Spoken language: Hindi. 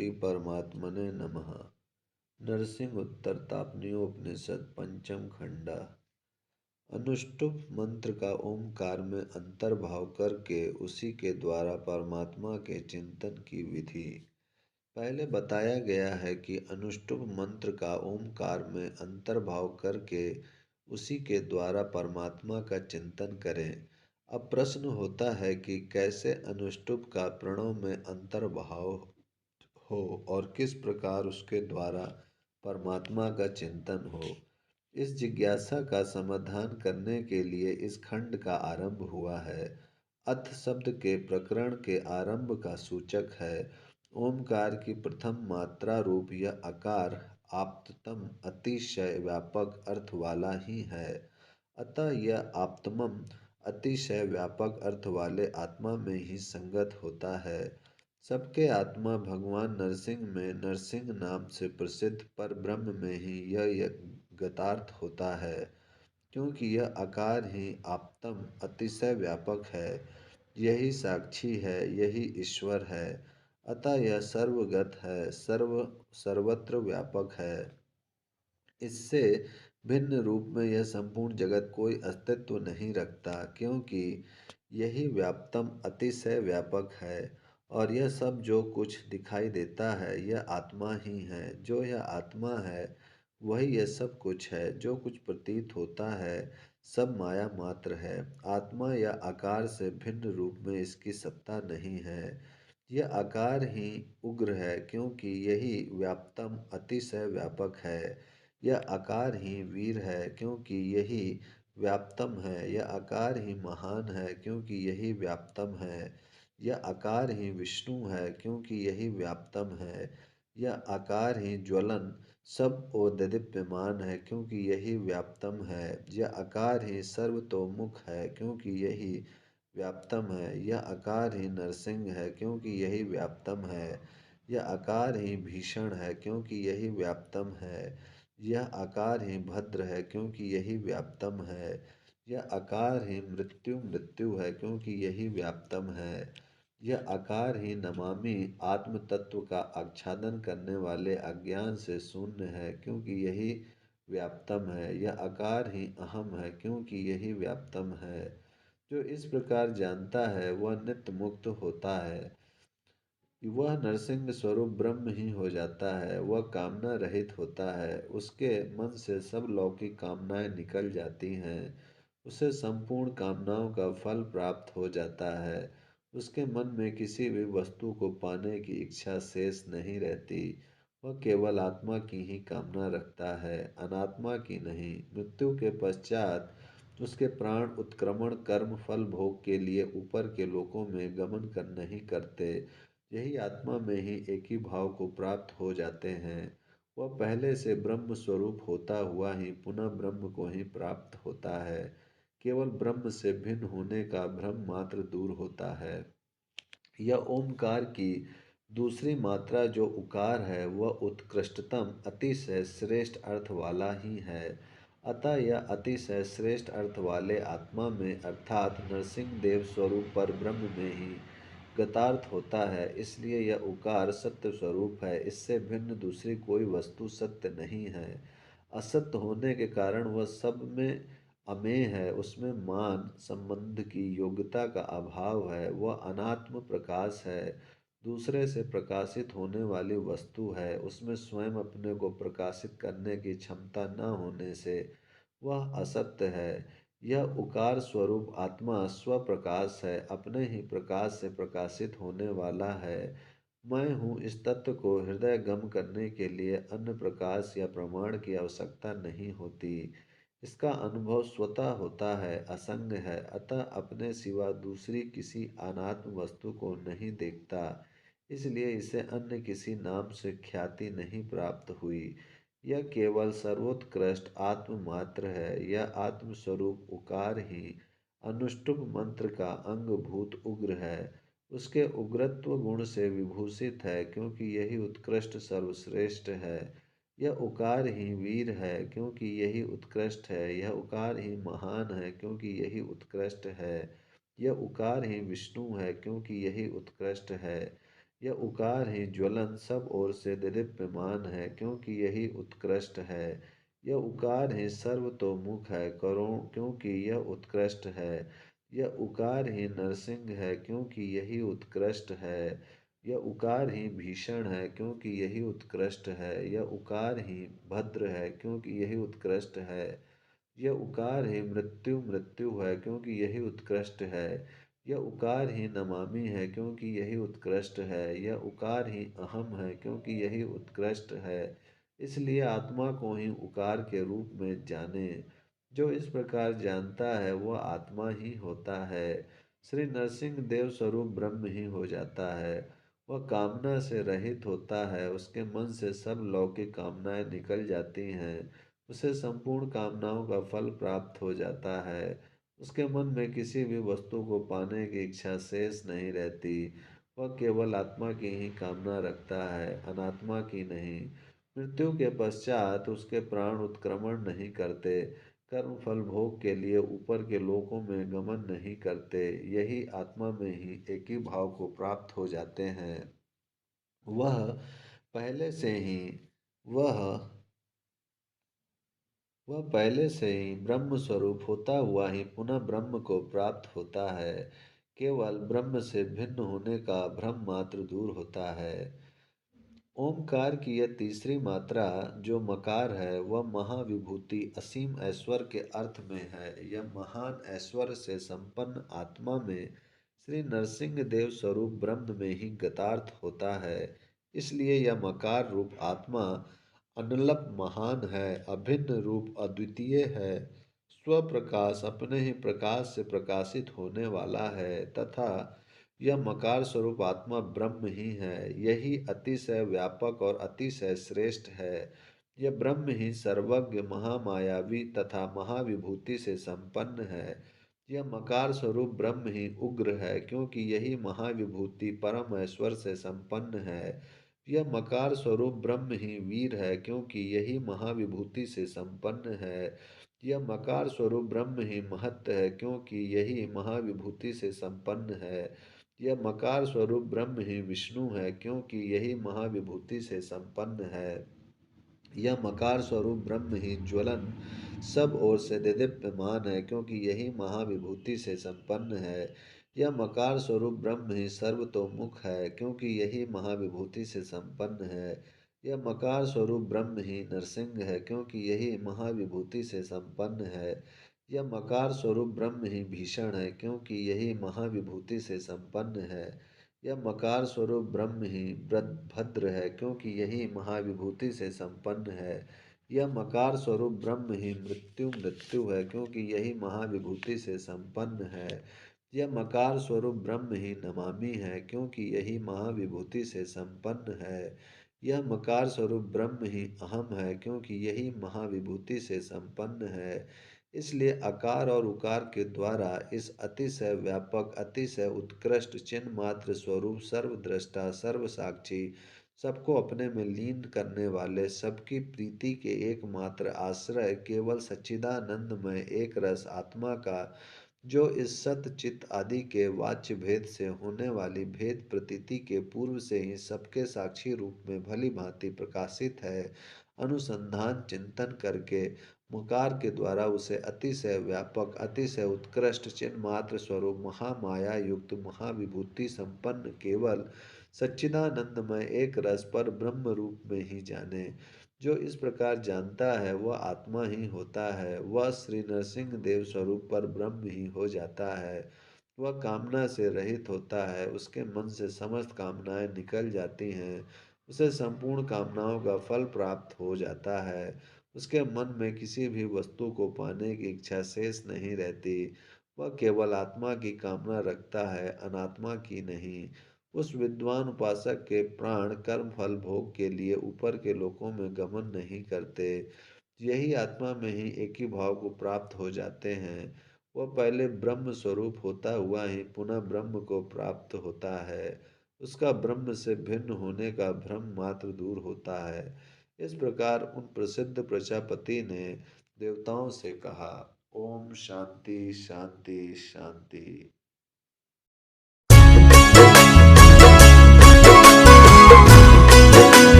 श्री परमात्मने नमः। नरसिंह उत्तर तापनीयोपनिषद पंचम खंडा। अनुष्टुप मंत्र का ओमकार में अंतर्भाव करके उसी के द्वारा परमात्मा के चिंतन की विधि। पहले बताया गया है कि अनुष्टुप मंत्र का ओमकार में अंतर्भाव करके उसी के द्वारा परमात्मा का चिंतन करें। अब प्रश्न होता है कि कैसे अनुष्टुप का प्रणव में अंतर्भाव हो और किस प्रकार उसके द्वारा परमात्मा का चिंतन हो। इस जिज्ञासा का समाधान करने के लिए इस खंड का आरंभ हुआ है। अथ शब्द के प्रकरण के आरंभ का सूचक है। ओमकार की प्रथम मात्रा रूप यह आकार आप्ततम अतिशय व्यापक अर्थ वाला ही है। अतः यह आप्तमम अतिशय व्यापक अर्थ वाले आत्मा में ही संगत होता है। सबके आत्मा भगवान नरसिंह में नरसिंह नाम से प्रसिद्ध पर ब्रह्म में ही यह गतार्थ होता है, क्योंकि यह आकार ही आप्तम अतिशय व्यापक है, यही साक्षी है, यही ईश्वर है। अतः यह सर्वगत है, सर्वत्र व्यापक है। इससे भिन्न रूप में यह संपूर्ण जगत कोई अस्तित्व नहीं रखता, क्योंकि यही व्याप्तम अतिशय व्यापक है और यह सब जो कुछ दिखाई देता है यह आत्मा ही है। जो यह आत्मा है वही यह सब कुछ है। जो कुछ प्रतीत होता है सब माया मात्र है। आत्मा या आकार से भिन्न रूप में इसकी सत्ता नहीं है। यह आकार ही उग्र है, क्योंकि यही व्याप्तम अतिशय व्यापक है। यह आकार ही वीर है, क्योंकि यही व्याप्तम है। यह आकार ही महान है, क्योंकि यही व्याप्तम है। यह आकार ही विष्णु है, क्योंकि यही व्याप्तम है। यह आकार ही ज्वलन सब और दीप्यमान है, क्योंकि यही व्याप्तम है। यह आकार ही सर्वतोमुख है, क्योंकि यही व्याप्तम है। यह आकार ही नरसिंह है, क्योंकि यही व्याप्तम है। यह आकार ही भीषण है, क्योंकि यही व्याप्तम है। यह आकार ही भद्र है, क्योंकि यही व्याप्तम है। यह आकार ही मृत्यु है, क्योंकि यही व्याप्तम है। यह आकार ही नमामि आत्म तत्व का आच्छादन करने वाले अज्ञान से शून्य है, क्योंकि यही व्याप्तम है। यह आकार ही अहम है, क्योंकि यही व्याप्तम है। जो इस प्रकार जानता है वह नित्य मुक्त होता है। वह नरसिंह स्वरूप ब्रह्म ही हो जाता है। वह कामना रहित होता है। उसके मन से सब लौकिक कामनाएं निकल जाती हैं। उसे संपूर्ण कामनाओं का फल प्राप्त हो जाता है। उसके मन में किसी भी वस्तु को पाने की इच्छा शेष नहीं रहती। वह केवल आत्मा की ही कामना रखता है, अनात्मा की नहीं। मृत्यु के पश्चात उसके प्राण उत्क्रमण कर्म फल भोग के लिए ऊपर के लोकों में गमन कर नहीं करते। यही आत्मा में ही एक ही भाव को प्राप्त हो जाते हैं। वह पहले से ब्रह्म स्वरूप होता हुआ ही पुनः ब्रह्म को ही प्राप्त होता है। केवल ब्रह्म से भिन्न होने का भ्रम मात्र दूर होता है। यह ओमकार की दूसरी मात्रा जो उकार है वह उत्कृष्टतम अतिशय श्रेष्ठ अर्थ वाला ही है। अतः यह अतिशय श्रेष्ठ अर्थ वाले आत्मा में अर्थात नरसिंह देव स्वरूप पर ब्रह्म में ही गतार्थ होता है। इसलिए यह उकार सत्य स्वरूप है। इससे भिन्न दूसरी कोई वस्तु सत्य नहीं है। असत्य होने के कारण वह सब में अमेय है। उसमें मान संबंध की योग्यता का अभाव है। वह अनात्म प्रकाश है, दूसरे से प्रकाशित होने वाली वस्तु है। उसमें स्वयं अपने को प्रकाशित करने की क्षमता न होने से वह असत्य है। यह उकार स्वरूप आत्मा स्वप्रकाश है, अपने ही प्रकाश से प्रकाशित होने वाला है। मैं हूँ इस तत्व को हृदय गम करने के लिए अन्य प्रकाश या प्रमाण की आवश्यकता नहीं होती। इसका अनुभव स्वतः होता है, असंग है, अतः अपने सिवा दूसरी किसी अनात्म वस्तु को नहीं देखता। इसलिए इसे अन्य किसी नाम से ख्याति नहीं प्राप्त हुई। यह केवल सर्वोत्कृष्ट आत्म मात्र है। यह आत्मस्वरूप उकार ही अनुष्टुप मंत्र का अंगभूत उग्र है। उसके उग्रत्व गुण से विभूषित है, क्योंकि यही उत्कृष्ट सर्वश्रेष्ठ है। यह उकार ही वीर है, क्योंकि यही उत्कृष्ट है। यह उकार ही महान है, क्योंकि यही उत्कृष्ट है। यह उकार ही विष्णु है, क्योंकि यही उत्कृष्ट है। यह उकार ही ज्वलन सब ओर से दिदीप्यमान है, क्योंकि यही उत्कृष्ट है। यह उकार ही सर्वतोमुख है, करुण क्योंकि यह उत्कृष्ट है। यह उकार ही नरसिंह है, क्योंकि यही उत्कृष्ट है। यह उकार ही भीषण है, क्योंकि यही उत्कृष्ट है। यह उकार ही भद्र है, क्योंकि यही उत्कृष्ट है। यह उकार ही मृत्यु मृत्यु है, क्योंकि यही उत्कृष्ट है। यह उकार ही नमामि है, क्योंकि यही उत्कृष्ट है। यह उकार ही अहम है, क्योंकि यही उत्कृष्ट है। इसलिए आत्मा को ही उकार के रूप में जाने। जो इस प्रकार जानता है वह आत्मा ही होता है। श्री नरसिंह देव स्वरूप ब्रह्म ही हो जाता है। वह कामना से रहित होता है, उसके मन से सब लौकिक कामनाएं निकल जाती हैं। उसे संपूर्ण कामनाओं का फल प्राप्त हो जाता है। उसके मन में किसी भी वस्तु को पाने की इच्छा शेष नहीं रहती। वह केवल आत्मा की ही कामना रखता है, अनात्मा की नहीं। मृत्यु के पश्चात उसके प्राण उत्क्रमण नहीं करते, कर्म फल भोग के लिए ऊपर के लोकों में गमन नहीं करते। यही आत्मा में ही एक ही भाव को प्राप्त हो जाते हैं। वह पहले से ही वह वह पहले से ही ब्रह्म स्वरूप होता हुआ ही पुनः ब्रह्म को प्राप्त होता है। केवल ब्रह्म से भिन्न होने का भ्रम मात्र दूर होता है। ओमकार की यह तीसरी मात्रा जो मकार है, वह महाविभूति असीम ऐश्वर्य के अर्थ में है। यह महान ऐश्वर्य से संपन्न आत्मा में श्री नरसिंह देव स्वरूप ब्रह्म में ही गतार्थ होता है। इसलिए यह मकार रूप आत्मा अनलप महान है, अभिन्न रूप अद्वितीय है, स्वप्रकाश अपने ही प्रकाश से प्रकाशित होने वाला है, तथा यह मकार स्वरूप आत्मा ब्रह्म ही है। यही अतिशय व्यापक और अतिशय श्रेष्ठ है। यह ब्रह्म ही सर्वज्ञ महामायावी तथा महाविभूति से संपन्न है। यह मकार स्वरूप ब्रह्म ही उग्र है, क्योंकि यही महाविभूति परम ऐश्वर्य से संपन्न है। यह मकार स्वरूप ब्रह्म ही वीर है, क्योंकि यही महाविभूति से संपन्न है। यह मकार स्वरूप ब्रह्म ही महत्व है, क्योंकि यही महाविभूति से संपन्न है। यह मकार स्वरूप ब्रह्म ही विष्णु है, क्योंकि यही महाविभूति से संपन्न है। यह मकार स्वरूप ब्रह्म ही ज्वलन सब ओर से दिदीप्यमान है, क्योंकि यही महाविभूति से संपन्न है। यह मकार स्वरूप ब्रह्म ही सर्वतोमुख है, क्योंकि यही महाविभूति से संपन्न है। यह मकार स्वरूप ब्रह्म ही नरसिंह है, क्योंकि यही महाविभूति से संपन्न है। यह मकार स्वरूप ब्रह्म ही भीषण है, क्योंकि यही महाविभूति से संपन्न है। यह मकार स्वरूप ब्रह्म ही भद्र है, क्योंकि यही महाविभूति से संपन्न है। यह मकार स्वरूप ब्रह्म ही मृत्यु मृत्यु है, क्योंकि यही महाविभूति से संपन्न है। यह मकार स्वरूप ब्रह्म ही नमामि है, क्योंकि यही महाविभूति से संपन्न है। यह मकार स्वरूप ब्रह्म ही अहम है, क्योंकि यही महाविभूति से संपन्न है। इसलिए आकार और उकार के द्वारा इस अतिशय व्यापक अतिशय उत्कृष्ट चिन्ह मात्र स्वरूप सर्वद्रष्टा सर्वसाक्षी सबको अपने में लीन करने वाले सबकी प्रीति के एकमात्र आश्रय केवल सच्चिदानंदमय एक रस आत्मा का, जो इस सत चित आदि के वाच्य भेद से होने वाली भेद प्रतीति के पूर्व से ही सबके साक्षी रूप में भली भांति प्रकाशित है, अनुसंधान चिंतन करके मकार के द्वारा उसे अतिशय व्यापक अतिशय उत्कृष्ट चिन्ह मात्र स्वरूप महामाया युक्त महाविभूति संपन्न केवल सच्चिदानंदमय एक रस पर ब्रह्म रूप में ही जाने। जो इस प्रकार जानता है वह आत्मा ही होता है, वह श्री नरसिंह देव स्वरूप पर ब्रह्म ही हो जाता है। वह कामना से रहित होता है, उसके मन से समस्त कामनाएं निकल जाती हैं, उसे संपूर्ण कामनाओं का फल प्राप्त हो जाता है। उसके मन में किसी भी वस्तु को पाने की इच्छा शेष नहीं रहती। वह केवल आत्मा की कामना रखता है, अनात्मा की नहीं। उस विद्वान उपासक के प्राण कर्म फल भोग के लिए ऊपर के लोकों में गमन नहीं करते। यही आत्मा में ही एक ही भाव को प्राप्त हो जाते हैं। वह पहले ब्रह्म स्वरूप होता हुआ ही पुनः ब्रह्म को प्राप्त होता है। उसका ब्रह्म से भिन्न होने का भ्रम मात्र दूर होता है। इस प्रकार उन प्रसिद्ध प्रजापति ने देवताओं से कहा। ओम शांति शांति शांति।